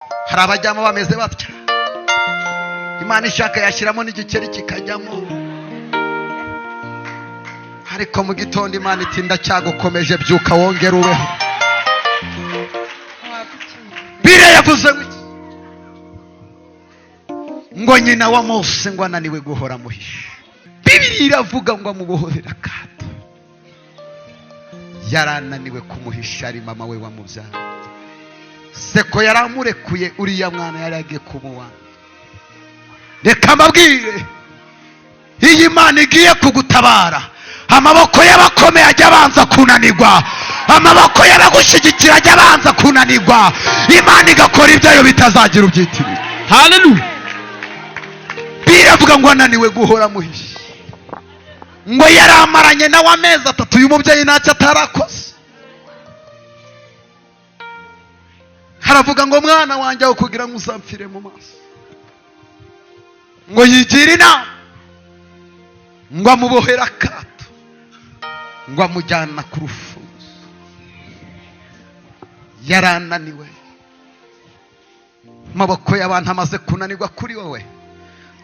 hari abajyamo bameze batya, Imana ishaka yashyiramo n'igikeri kikajyamo, ariko mu gitondo Imana iti ndacyagukomeje, byuka wongere ubeho. Bibiliya yavuze ngo nyina wa Mose ngo ananiwe guhora muhisha. Bibiliya iravuga ngo amubohorera akato, yarananiwe kumuhisha, ari mama we wamubyara. Seko yaramurekuye, uriya mwana yari agiye kumuwana. Reka mbabwire, iyi Imana igiye kugutabara, amaboko y'abakomeye ajya abanza kunanirwa, amaboko y'abagushyigikira ajya abanza kunanirwa, Imana igakora ibyayo bitazagira ubyitirira. Haleluya. Biravuga ngo ananiwe guhora muhisha, ngo yaramaranye nawe amezi 3, uyu mubyeyi ntacyo atarakoze. Haravuga ngo mwana wanjye aho kugira ngo uzampfire mu maso, ngo yigira inama, ngo amubohera akato, ngo amujyana ku rufunzo. Yarananiwe, amaboko y'abantu amaze kunanirwa kuri wowe,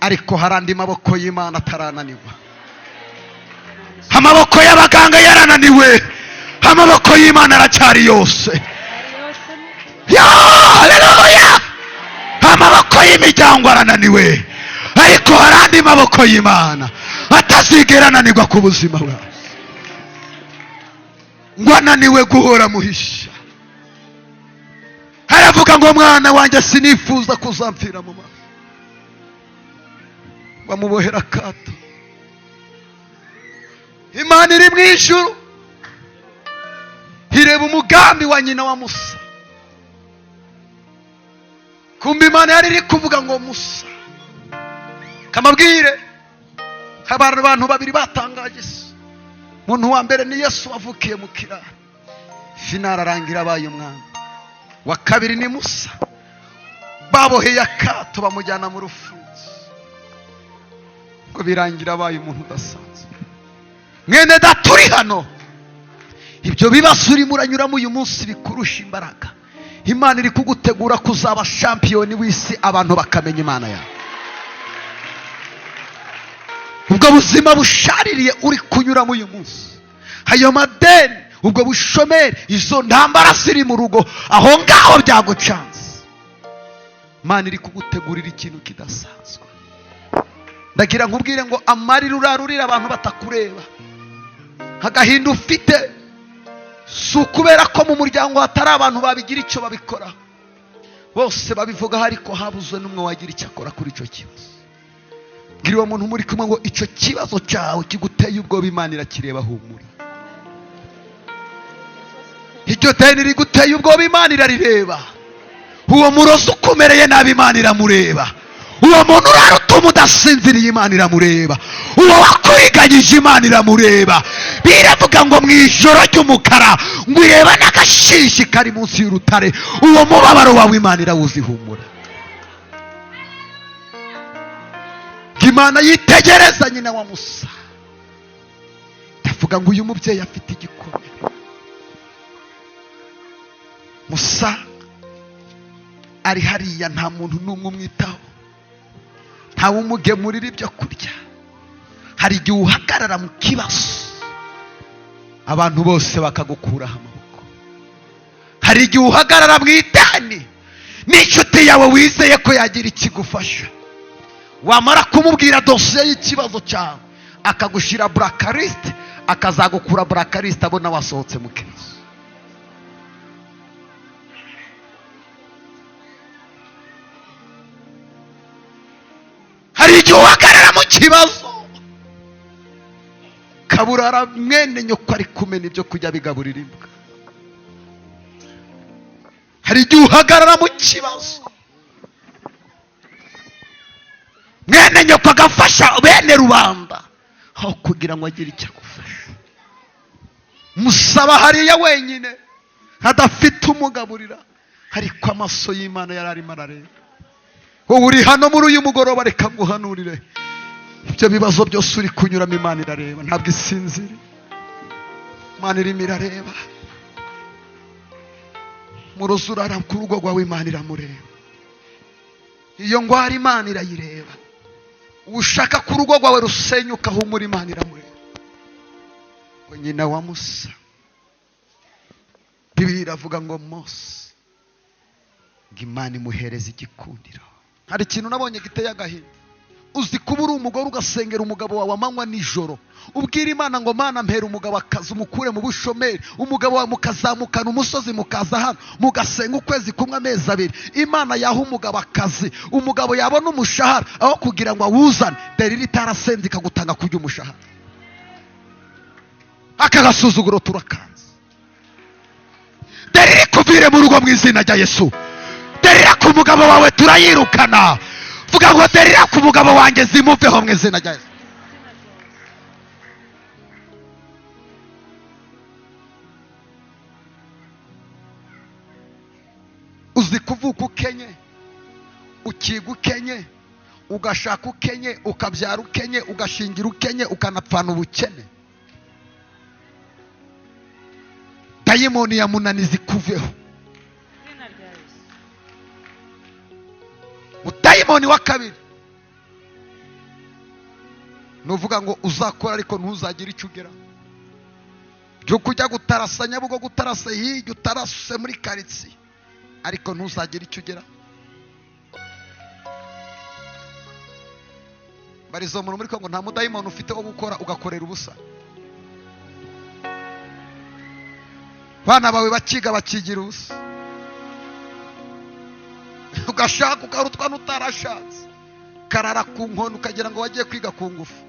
ariko hari andi maboko y'Imana atarananirwa. Amaboko y'abaganga yarananiwe, amaboko y'Imana aracyari yose. Haleluya. Amaboko y'imiryango arananiwe, ariko hari andi maboko y'Imana atazigera ananirwa ku buzima bwawe. Ngo ananiwe guhora muhisha, aravuga ngo mwana wanjye sinifuza kuzampfira mu maso, bamubohera akato. Imana iri mu ijuru ireba umugambi wa nyina wa Musa. Kumbe Imana yari iri kuvuga ngo Musa, kamabwire abantu babiri batangaje isi. Umuntu wa mbere ni Yesu wavukiye mu kiraro, finara arangira abaye umwana. Wa kabiri ni Musa, baboheye akato bamujyana mu rufunzo, ngo birangira abaye umuntu udasanzwe. Mwene data uri hano, ibyo bibazo urimo uranyuramo uyu munsi bikurusha imbaraga. Imana iri kugutegura kuzaba shampiyoni w'isi, abantu bakamenya Imana yawe. Ubwo buzima bushaririye uri kunyuramo uyu munsi, ayo madeni, ubwo bushomeri, izo ntambara ziri mu rugo, aho ngaho byagucanze, Imana iri kugutegurira ikintu kidasanzwe. Ndagira nkubwire ngo amarira urarurira abantu batakureba, agahinda ufite si ukubera ko mu muryango hatari abantu babigira icyo babikora, bose babivugaho, ariko habuze n'umwe wagira icyo akora kuri icyo kibazo. Bwira uwo muntu muri kumwe ngo icyo kibazo cyawe kiguteye ubwoba, Imana irakireba, humura. Icyo deni riguteye ubwoba, Imana irarireba. Uwo murozi ukumereye nabi, Imana iramureba. Uwo muntu urara utuma udasinziriye, Imana iramureba. Uwo wakuriganyije, Imana iramureba. Biravuga ngo mu ijoro ry'umukara ngo ireba n'agashishi kari munsi y'urutare, uwo mubabaro wawe Imana irawuzi, humura. Imana yitegereza nyina wa Musa, ndavuga ngo uyu mubyeyi afite igikomere. Musa ari hariya, nta muntu n'umwe umwitaho, ntawe umugemurira ibyo kurya. Hari igihe uhagarara mu kibazo, abantu bose bakagukuraho amaboko. Hari igihe uhagarara mu ideni, n'inshuti yawe wizeye ko yagira ikigufasha, wamara kumubwira dosiye y'ikibazo cyawe akagushyira blacklist, akazagukura blacklist abona wasohotse mu kibazo. Hari igihe uhagarara mu kibazo, kaburara mwene nyoko ari kumena ibyo kujya bigaburira imbwa. Hari igihe uhagarara mu kibazo, mwene nyoko agafasha bene rubanda aho kugira ngo agire icyo agufasha. Musaba hariya wenyine adafite umugaburira, ariko amaso y'Imana yari arimo arareba. Wowe uri hano muri uyu mugoroba, reka nguhanurire, ibyo bibazo byose uri kunyuramo Imana irareba, ntabwo isinzira. Imana irimo irareba. Muruzi urara ku rugo rwawe, Imana iramureba. iyo ngwara Imana irayireba. Ushaka ko urugo rwawe rusenyuka, humura Imana iramureba. Ngo nyina wa Musa, Bibiliya iravuga ngo Mose, ngo Imana imuhereza igikundiro. Hari ikintu nabonye giteye agahinda. Uzi kuba uri umugore ugasengera umugabo wawe amanywa nijoro, ubwira Imana ngo Mana mpera umugabo akazi, umukure mu bushomeri, umugabo wawe mukazamukana umusozi mukaza hano mugasenga ukwezi kumwe amezi abiri, Imana yaha umugabo akazi, umugabo yabona umushahara aho kugira ngo awuzane, Delila itarasenze ikagutanga kurya umushahara. Aka gasuzuguro turakanze. Delila ikuvire mu rugo mu izina rya Yesu. Delila ku mugabo wawe turayirukana. Vuga ngo Delila ku mugabo wanjye zimuveho mu izina rya Yesu. Uzi kuvuka ukenye, ukiga ukenye, ugashaka ukenye, ukabyara ukenye, ugashingira ukenye, ukanapfana ubukene. Dayimoni ya munanizi kuveho. Dayimoni wa kabiri nuvuga ngo uzakora ariko ntuzagira icyo ugera. Byo kujya gutarasa Nyabugo, gutarasa hirya, utarase muri karitsiye, ariko ntuzagira icyo ugera. Barizo umuntu muri Kongo nta mudayimoni ufite wo gukora ugakorera ubusa. Bana bawe bakiga bakigira ubusa, ugashaka ukarutwa n'utarashatse, karara ku nkono ukagira ngo wagiye kwiga ku ngufu.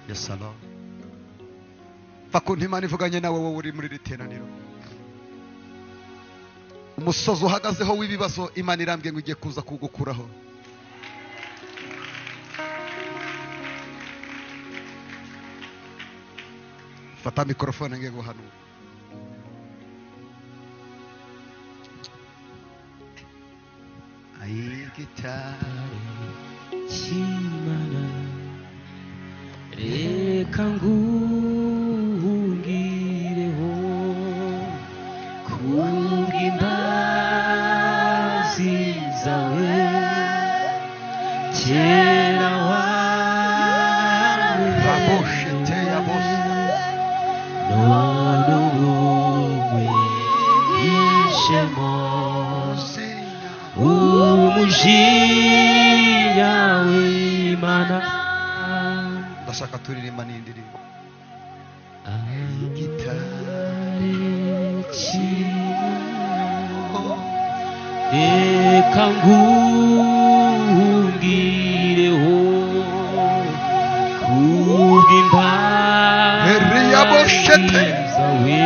Yes, Allah. Fakuntu Imana ivuganye nawe wowe uri muri riteraniro. Umusozi uhagazeho w'ibibazo Imana irambwiye ngo ugiye kuza kugukuraho. Fata mikrofone ngiye guhanura. Gitari Chimana reka ngungireho kubw'imbabazi zawe, kera Baboshete ya bose none ubu wihishemo umujinya w'Imana. Ndashaka turirimba n'indirimbo. Gitari Chimana reka ngungireho kubw'imbabazi zawe,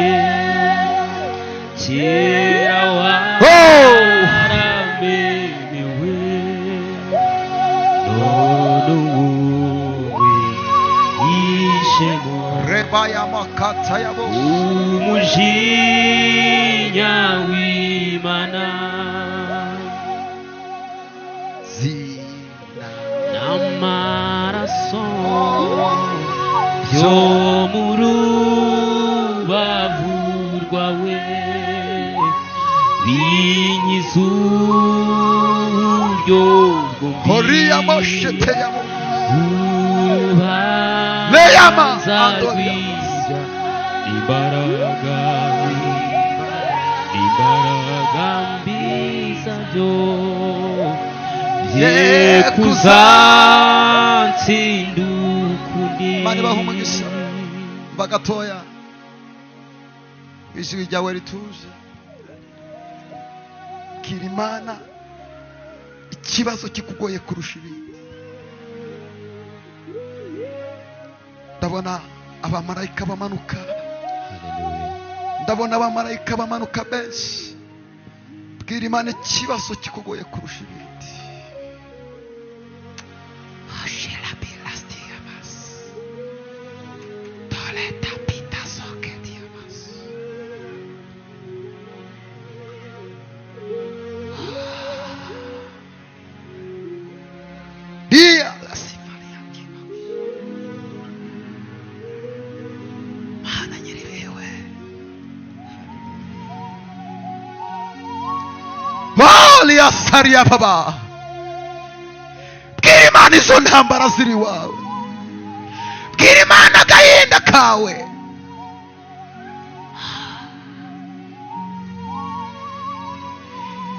kera waramenewe none ubu wihishemo Rebaya makata ya bose umujinya w'Imana. Zina n'amaraso byo mu rubavu rwawe binyiza uburyo Horiya moshete ya bose urubanza rwiza, imbaraga mbiza byo bye kuzantsinda ukundi. Mani baha umugisha bagatoya, ijwi ryawe rituje. Bwira Imana ikibazo kikugoye kurusha ibindi. Ndabona abamarayika bamanuka, ndabona abamarayika bamanuka benshi. Bwira Imana ikibazo kikugoye kurusha ibindi. Olia Saria Baba. Bwira Imana izo ntambara ziri wawe. Bwira Imana agahinda kawe.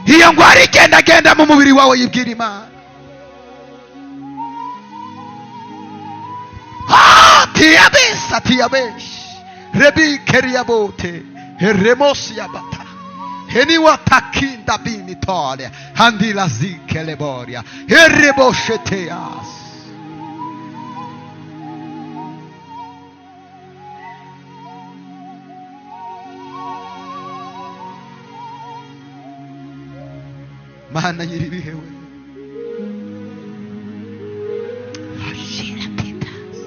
Iyo ngwara igenda mu mubiri wawe yibwira Imana. Tiabesa tiabesh. Rebi keriabote. Heremos yabata. Heni watakinda binitoria. Handila zikeleboria. Herebosheteas. Mana nyiribihewe. Ashira pitas.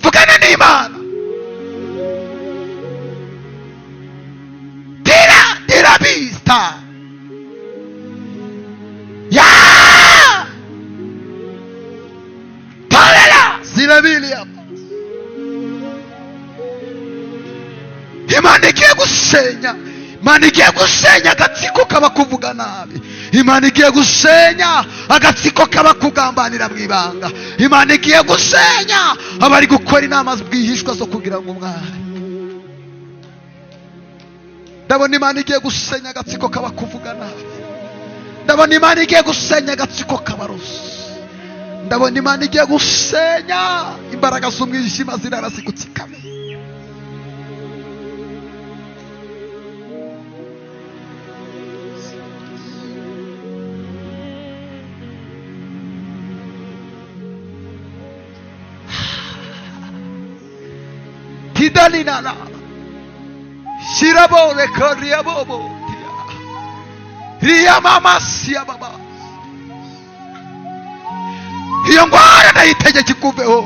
Vugana n'Imana. Tira vista. Ya. Tolela zirabilia. Imana igiye gusenya. Imana igiye gusenya agatsiko kabakuvuga nabi. Imana igiye gusenya agatsiko kabakugambanira mu ibanga. Imana igiye gusenya abari gukora inama bwihishwa zo kugira ngo umwari. Ndabona Imana igiye gusenya agatsiko kabakuvuga nabi. Ndabona Imana igiye gusenya agatsiko kabarozi. Ndabona Imana igiye gusenya imbaraga z'umwijima zirarasigutikame. Tidalinala Shirabore Koriabobo Ria Mama Sia Baba. Iyo ngwara nayitegeka ikuveho.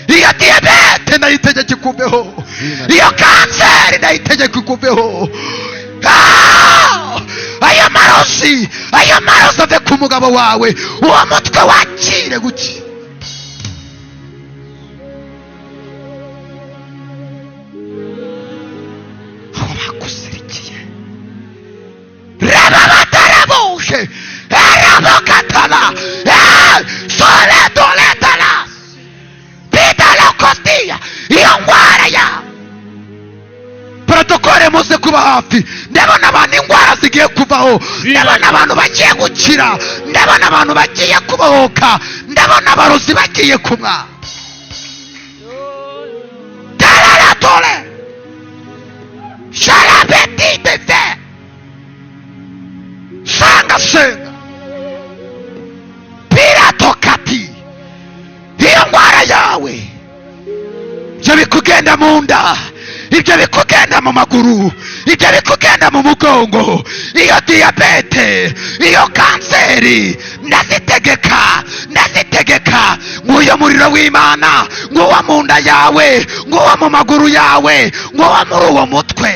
Iyo diabete nayitegeka ikuveho. Iyo kanseri nayitegeka ikuveho. Aya marozi ave ku mugabo wawe. Uwo mutwe wakire guki. Erabokatala, sole doletala, pidalo kotia, iyo ngwara ya. Protokole muze kuba hafi. Ndabona abantu ingwara zigiye kuvaho. Ndabona abantu bagiye gukira. Ndabona abantu bagiye kubohoka. Ndabona abarozi bagiye kumwa. Tarara tole. Sharabeti bete. Senga Piratokati. Iyo ngwara yawe ibyo bikugenda mu nda, ibyo bikugenda mu maguru, ibyo bikugenda mu mugongo, iyo diabete, iyo kanseri, ndazitegeka nk'uyo muriro w'Imana, nk'uwa mu nda yawe, nk'uwa mu maguru yawe, nk'uwa muri uwo mutwe.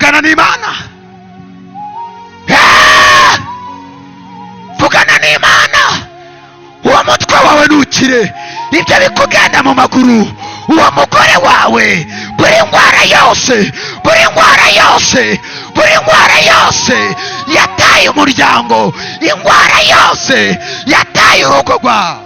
Vugana n'Imana. Vugana n'Imana. Uwo mutwe wawe nukire. Ibyo bikugenda mu maguru. Uwo mugore wawe. Buri ngwara yose yataye umuryango. Ingwara yose yataye urugo rwawe.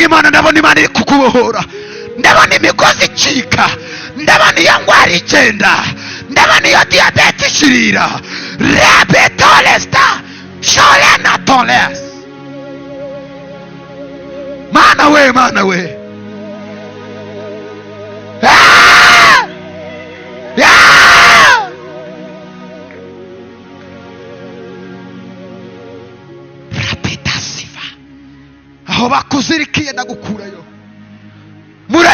Imana, ndabona Imana iri kukubohora. Ndabona imigozi icika. Ndabona iyo ngwara igenda. Ndabona iyo diabete ishirira. Rebetolesta Sholena toles. Mana we aho bakuzirikiye ndagukurayo.